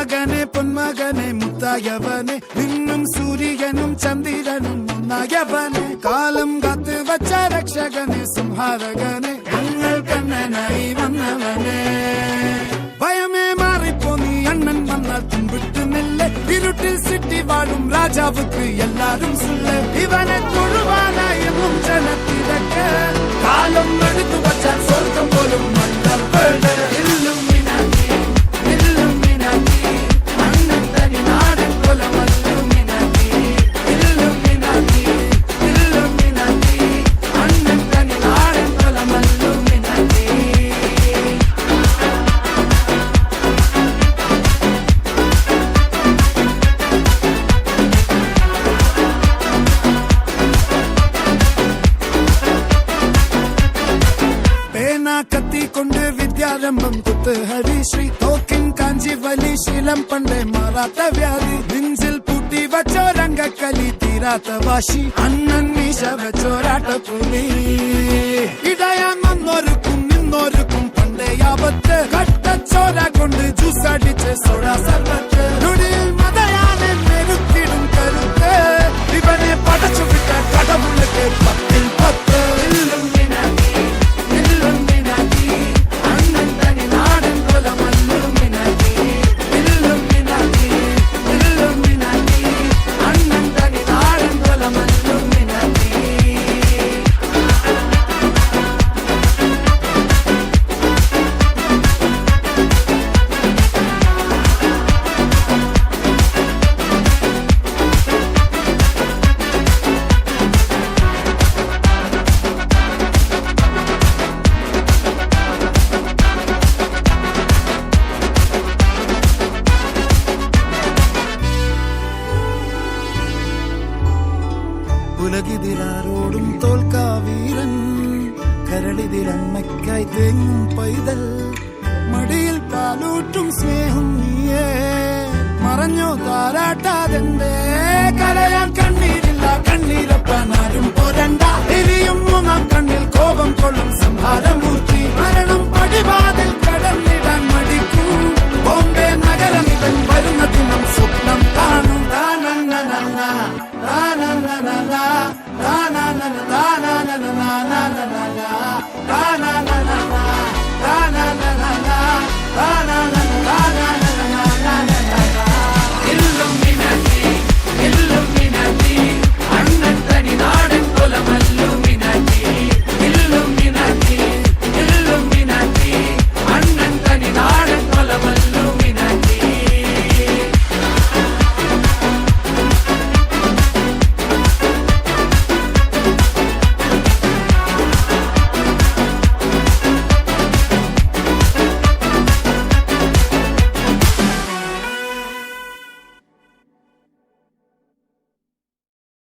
മകനെ പൊന്മകനെ മുത്തായവനെ നിന്നും സൂര്യനും ചന്ദ്രനും ഒന്നായവനെ കാലം കാത്ത് വച്ച രക്ഷകനെ സംഹാരകനെ ഞങ്ങൾ കണ്ണനായി വന്നവനെ ഭയമേ മാറിപ്പോ നീ അണ്ണൻ വന്നാൽ തുമ്പിട്ടുന്നില്ല ഇരുട്ടിൽ സിറ്റി വാഴും രാജാവുക്ക് എല്ലാരും സുല്ല ഇവനെ തൊഴുവാനായി എന്നും ജനത്തിരക്ക് കാലം എടുത്തു വച്ചാൽ സ്വർഗം പോലും മണ്ണപ്പേട് കത്തിക്കൊണ്ട് വിദ്യാരംഭം കുത്ത് ഹരിശ്രീ തോക്കിൻ കാഞ്ചി വലി ശീലം പണ്ടേ മാറാത്ത വ്യാധി നെഞ്ചിൽ പൂട്ടി വച്ചോരംഗക്കലി തീരാത്ത വാശി അണ്ണൻ മീശ വെച്ചോരാട്ട പുലി ഇടയാന്നൊരുക്കും നിന്നൊരുക്കും പണ്ടേ ആപത്ത് കട്ടച്ചോര കൊണ്ട് ജ്യൂസ് അടിച്ച് സോഡ സർവത്ത് നൊടിയിൽ മതയാനെ മെരുത്തിടും കരുത്ത് ഇവനെ പടച്ചു വിട്ട കടവുള്ളക്ക് 10-10 ഉലകിതിരാരോടും തോൽക്കാവീരൻ കരളിതിരമ്മയ്ക്കായി തേങ്ങും പൈതൽ മടിയിൽ പാലൂട്ടും സ്നേഹം നീയേ മറഞ്ഞോ താരാട്ടാതെന്തേ കരയാൻ കണ്ണീരില്ല കണ്ണീരപ്പാനാരും പോരണ്ട എരിയും മൂന്നാം കണ്ണിൽ കോപം കൊള്ളും സംഹാരമൂർത്തി മരണം പടിവാതിൽ കടന്നിടാൻ മടിക്കും ബോംബെ നഗരമിവൻ വരുന്ന ദിനം സ്വപ്നം കാണും താനന്ന താനന്ന താനന്ന